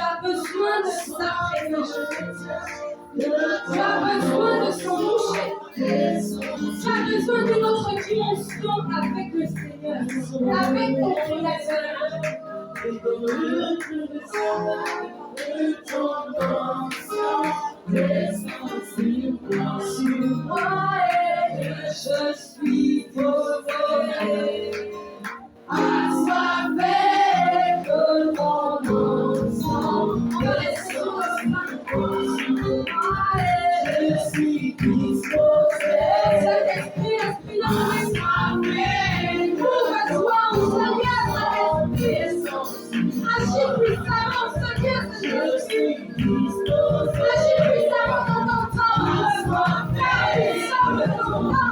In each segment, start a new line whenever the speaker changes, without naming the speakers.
as besoin de sa présence. Tu as besoin de son toucher. Tu as besoin d'une autre dimension avec le Seigneur, avec ton Créateur. Je suis posé, assoiffé de ton sang, de source je suis disposé. Saint-Esprit, Esprit d'Esprit, ouvre-toi au Seigneur, Saint-Esprit. Agis puissamment, Seigneur, Saint-Esprit. Agis puissamment dans ton temps. Puissant de ton temps.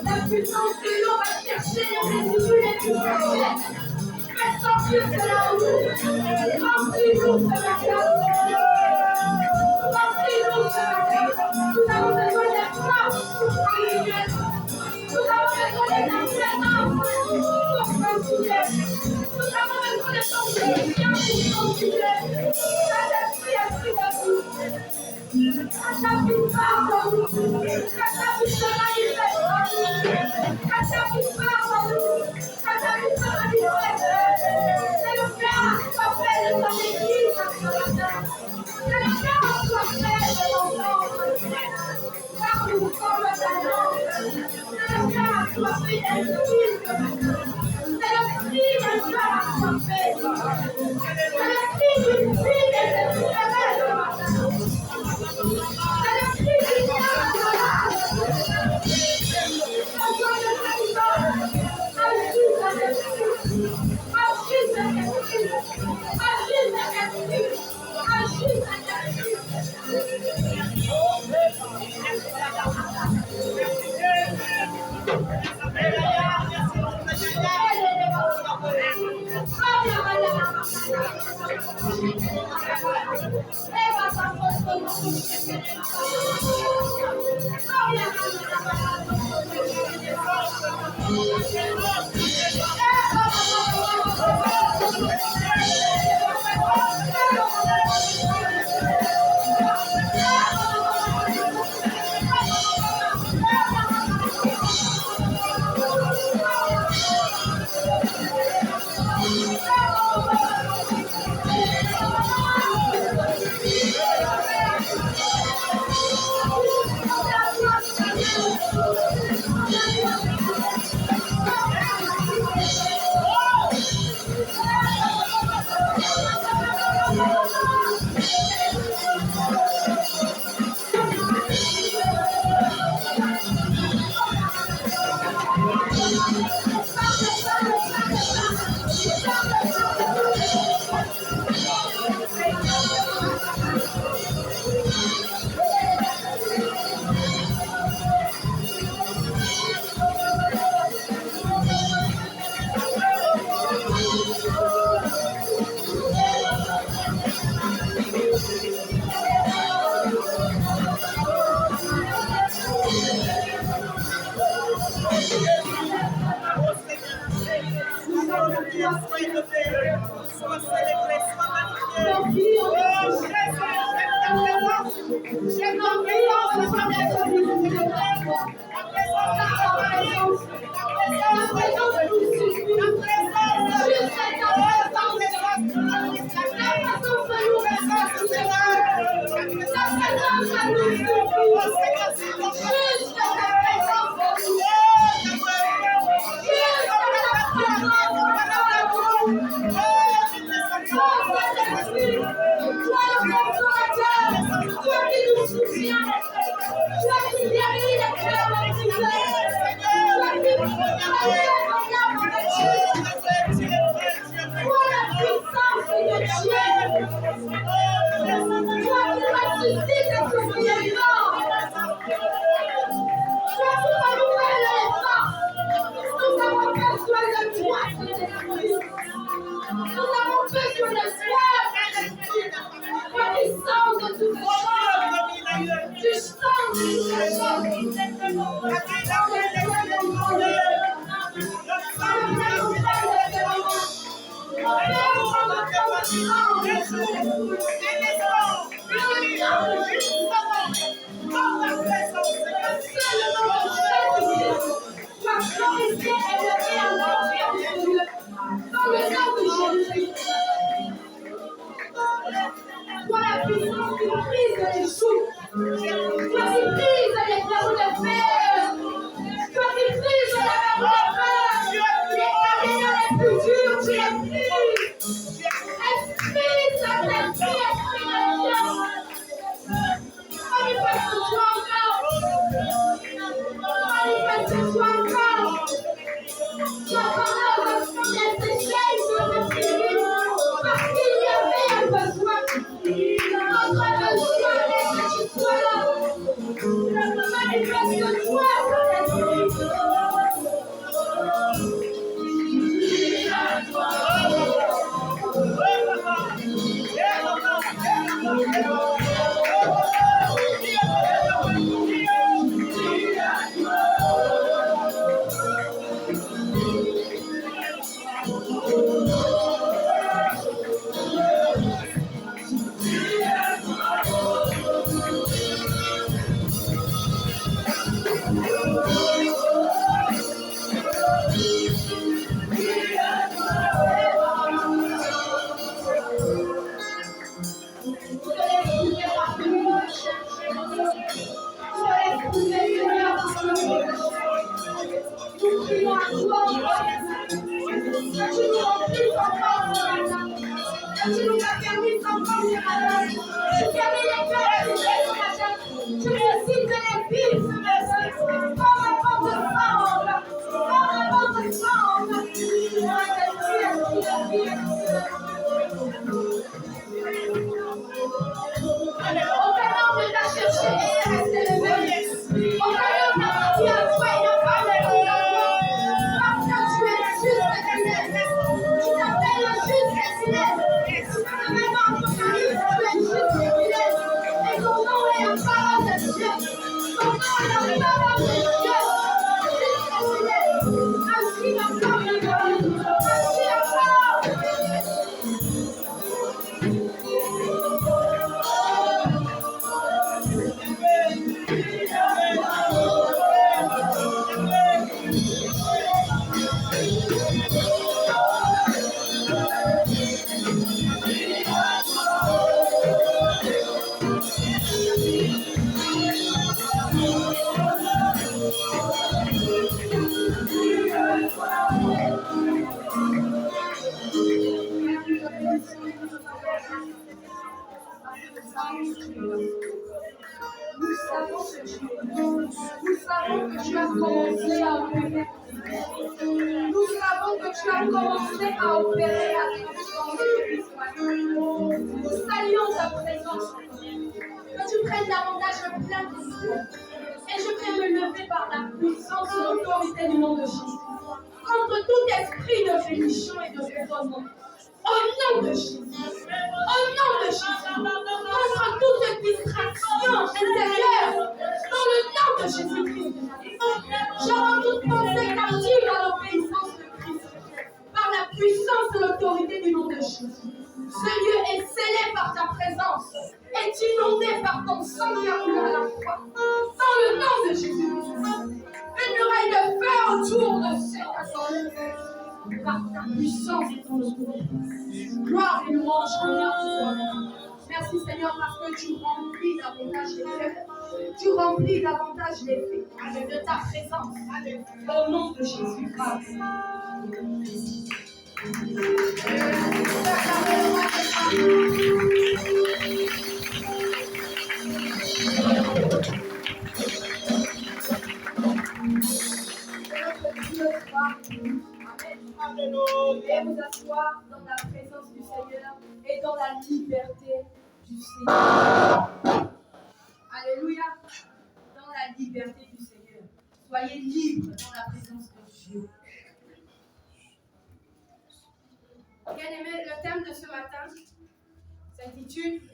La puissance de l'eau va chercher les résidus les plus cachés. Fais sortir cela en nous. Remplis-nous ce matin. Remplis-nous ce matin. Nous avons besoin de force pour prier. Nous avons besoin de ta présence pour continuer. Nous avons besoin de ton soutien pour continuer. Saint-Esprit, esprit de vous. Quand ta vie parle en nous, quand ta vie se manifeste en nous, quand ta vie parle en nous, quand ta vie se manifeste, c'est le cœur soit fait de ton église ce matin. C'est le cœur soit fait de ton nom, car nous sommes ta langue. C'est le cœur soit fait d'esprit ce matin. C'est le cri de cœur soit fait. C'est le cri du cri des esprits ce matin. Toi qui nous soutiens,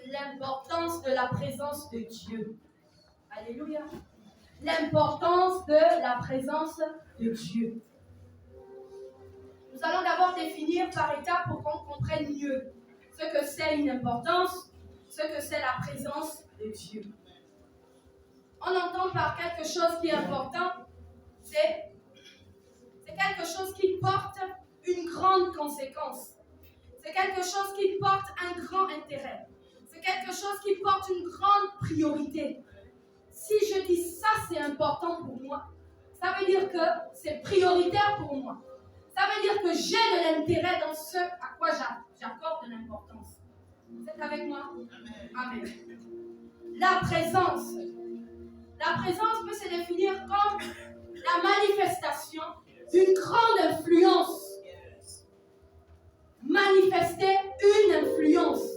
L'importance de la présence de Dieu. Alléluia. L'importance de la présence de Dieu. Nous allons d'abord définir par étapes pour qu'on comprenne mieux ce que c'est une importance, ce que c'est la présence de Dieu. On entend par quelque chose qui est important, c'est quelque chose qui porte une grande conséquence. C'est quelque chose qui porte un grand intérêt. C'est quelque chose qui porte une grande priorité. Si je dis ça, c'est important pour moi, ça veut dire que c'est prioritaire pour moi. Ça veut dire que j'ai de l'intérêt dans ce à quoi j'accorde de l'importance. Vous êtes avec moi? Amen. La présence. La présence peut se définir comme la manifestation d'une grande influence. Manifester une influence.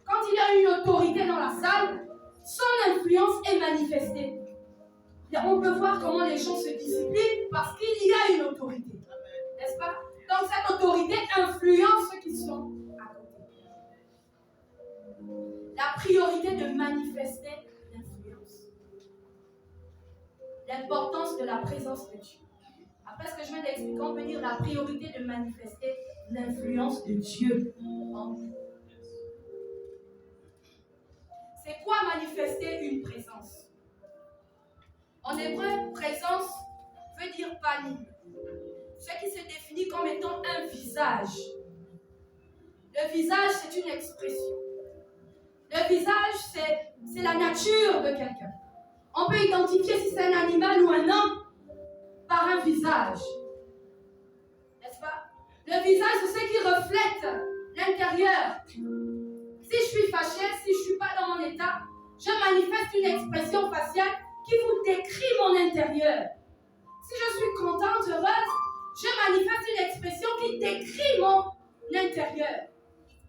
Quand il y a une autorité dans la salle, son influence est manifestée. Et on peut voir comment les gens se disciplinent parce qu'il y a une autorité. N'est-ce pas? Donc cette autorité influence ceux qui sont à côté. La priorité de manifester l'influence. L'importance de la présence de Dieu. Après ce que je viens d'expliquer, on peut dire la priorité de manifester l'influence de Dieu en nous. C'est quoi manifester une présence? En hébreu, présence veut dire panim, ce qui se définit comme étant un visage. Le visage, c'est une expression. Le visage, c'est la nature de quelqu'un. On peut identifier si c'est un animal ou un homme par un visage. N'est-ce pas? Le visage, c'est ce qui reflète l'intérieur. Si je suis fâchée, si je ne suis pas dans mon état, je manifeste une expression faciale qui vous décrit mon intérieur. Si je suis contente, heureuse, je manifeste une expression qui décrit mon intérieur.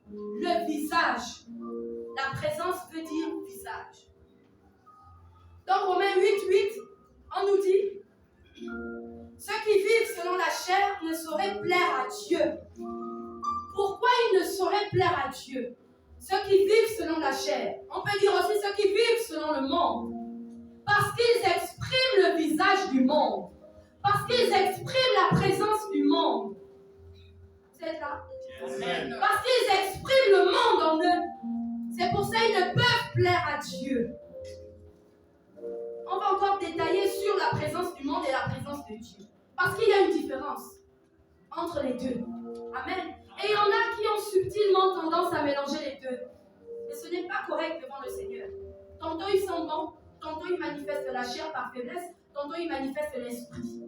Le visage. La présence veut dire visage. Dans Romains 8:8, on nous dit: ceux qui vivent selon la chair ne sauraient plaire à Dieu. Pourquoi ils ne sauraient plaire à Dieu? Ceux qui vivent selon la chair. On peut dire aussi ceux qui vivent selon le monde. Parce qu'ils expriment le visage du monde. Parce qu'ils expriment la présence du monde. Vous êtes là? Amen. Parce qu'ils expriment le monde en eux. C'est pour ça qu'ils ne peuvent plaire à Dieu. On va encore détailler sur la présence du monde et la présence de Dieu. Parce qu'il y a une différence entre les deux. Amen. Et il y en a qui ont subtilement tendance à mélanger les deux. Et ce n'est pas correct devant le Seigneur. Tantôt ils sont bons, tantôt ils manifestent la chair par faiblesse, tantôt ils manifestent l'esprit.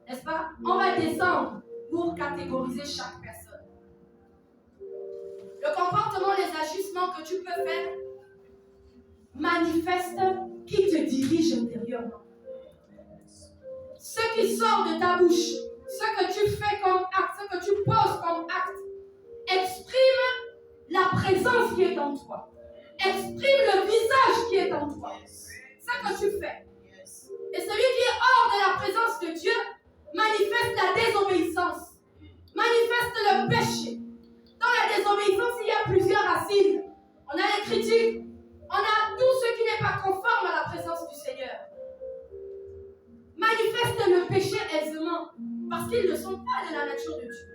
N'est-ce pas? On va descendre pour catégoriser chaque personne. Le comportement, les agissements que tu peux faire manifestent qui te dirige intérieurement. Ce qui sort de ta bouche, ce que tu fais comme acte, ce que tu poses comme acte, exprime la présence qui est en toi. Exprime le visage qui est en toi. Ce que tu fais. Et celui qui est hors de la présence de Dieu manifeste la désobéissance, manifeste le péché. Dans la désobéissance, il y a plusieurs racines. On a les critiques, on a tout ce qui n'est pas conforme à la présence du Seigneur. Manifeste le péché aisément, parce qu'ils ne sont pas de la nature de Dieu.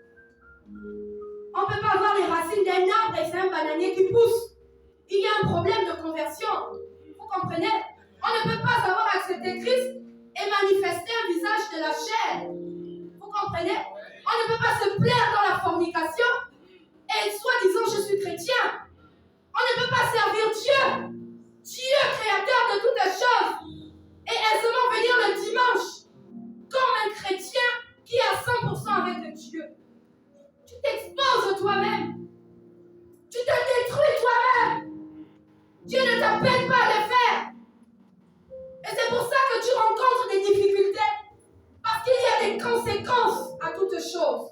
On ne peut pas voir les racines d'un arbre et c'est un bananier qui pousse. Il y a un problème de conversion. Vous comprenez? On ne peut pas avoir accepté Christ et manifester un visage de la chair. Vous comprenez? On ne peut pas se plaire dans la fornication et soi-disant je suis chrétien. On ne peut pas servir Dieu. Dieu, créateur de toutes les choses. Et aisément venir le dimanche comme un chrétien qui est à 100% avec Dieu. Tu t'exposes toi-même. Tu te détruis toi-même. Dieu ne t'appelle pas à le faire. Et c'est pour ça que tu rencontres des difficultés. Parce qu'il y a des conséquences à toutes choses.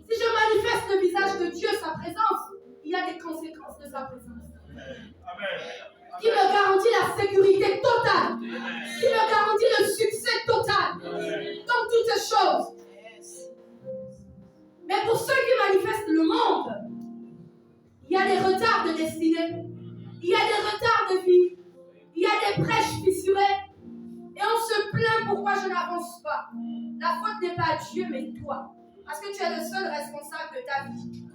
Si je manifeste le visage de Dieu, sa présence, il y a des conséquences de sa présence. Qui me garantit la sécurité totale. Qui me garantit le succès total. Dans toutes choses. Mais pour ceux qui manifestent le monde, il y a des retards de destinée. Il y a des retards de vie. Il y a des brèches fissurées. Et on se plaint pourquoi je n'avance pas. La faute n'est pas à Dieu, mais toi. Parce que tu es le seul responsable de ta vie.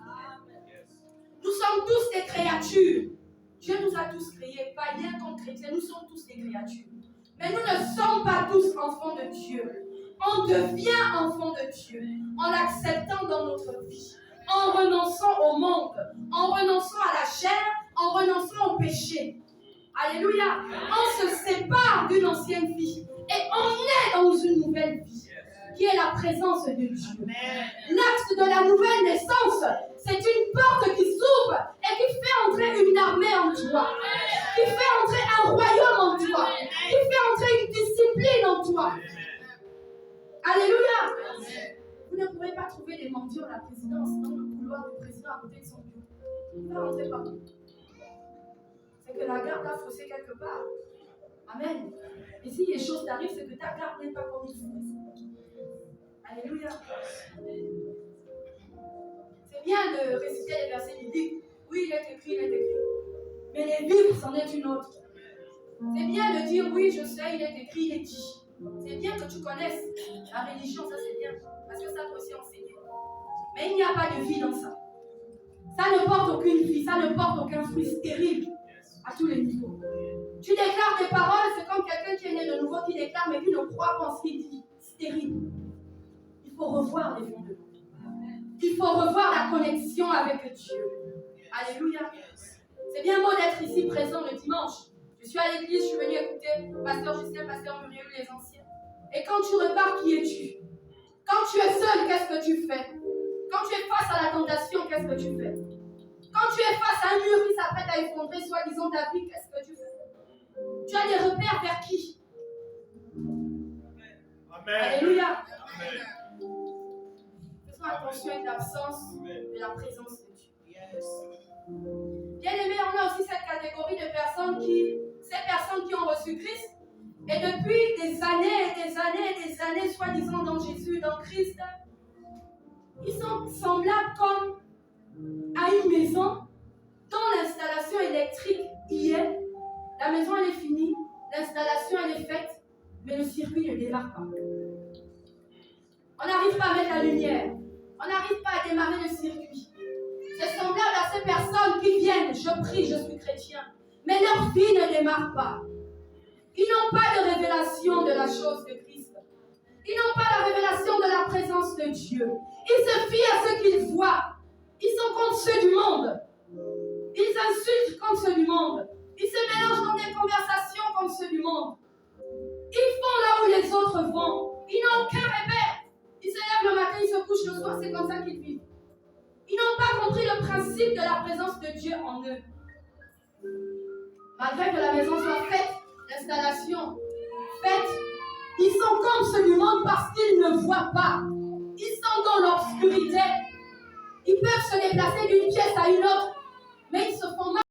Nous sommes tous des créatures. Dieu nous a tous créés, païens comme chrétiens, nous sommes tous des créatures. Mais nous ne sommes pas tous enfants de Dieu. On devient enfants de Dieu en l'acceptant dans notre vie, en renonçant au monde, en renonçant à la chair, en renonçant au péché. Alléluia. On se sépare d'une ancienne vie et on est dans une nouvelle vie qui est la présence de Dieu. L'acte de la nouvelle naissance, c'est une porte qui s'ouvre et qui fait entrer une armée en toi, qui fait entrer un royaume en toi, qui fait entrer une discipline en toi. Alléluia. Vous ne pourrez pas trouver des mendiants à la présidence dans le couloir du président à côté de son bureau. Il va rentrer partout. C'est que la garde a faussé quelque part. Amen. Et si les choses t'arrivent, c'est que ta garde n'est pas comme il faut. Alléluia. C'est bien de réciter les versets bibliques. Oui, il est écrit, il est écrit. Mais les vivre, c'en est une autre. C'est bien de dire oui, je sais, il est écrit, il est dit. C'est bien que tu connaisses la religion, ça c'est bien. Parce que ça doit aussi enseigner. Mais il n'y a pas de vie dans ça. Ça ne porte aucune vie, ça ne porte aucun fruit stérile à tous les niveaux. Tu déclares des paroles, c'est comme quelqu'un qui est né de nouveau qui déclare mais qui ne croit pas en ce qu'il dit. Stérile. Il faut revoir les fondements. Il faut revoir la connexion avec Dieu. Alléluia. C'est bien beau d'être ici présent le dimanche. Je suis à l'église, je suis venue écouter Pasteur Justin, Pasteur Muriel, les anciens. Et quand tu repars, qui es-tu? Quand tu es seul, qu'est-ce que tu fais? Quand tu es face à la tentation, qu'est-ce que tu fais? Quand tu es face à un mur qui s'apprête à effondrer, soi-disant ta vie, qu'est-ce que tu fais? Tu as des repères vers qui? Amen. Alléluia. Amen. Faisons attention avec l'absence de la présence de Dieu. Bien aimé, on a aussi cette catégorie de personnes ces personnes qui ont reçu Christ, et depuis des années et des années et des années, soi-disant dans Jésus, dans Christ, ils sont semblables comme à une maison dont l'installation électrique y est. La maison elle est finie, l'installation elle est faite, mais le circuit ne démarre pas. On n'arrive pas à mettre la lumière, on n'arrive pas à démarrer le circuit. C'est semblable à ces personnes qui viennent, je prie, je suis chrétien, mais leur vie ne démarre pas. Ils n'ont pas de révélation de la chose de Christ. Ils n'ont pas la révélation de la présence de Dieu. Ils se fient à ce qu'ils voient. Ils sont contre ceux du monde. Ils insultent contre ceux du monde. Ils se mélangent dans des conversations comme ceux du monde. Ils font là où les autres vont. Ils n'ont aucun repère. Ils se lèvent le matin, ils se couchent le soir, c'est comme ça qu'ils vivent. Ils n'ont pas compris le principe de la présence de Dieu en eux. Malgré que la maison soit faite, l'installation faite, ils sont comme ceux du monde parce qu'ils ne voient pas. Ils sont dans l'obscurité. Ils peuvent se déplacer d'une pièce à une autre, mais ils se font mal.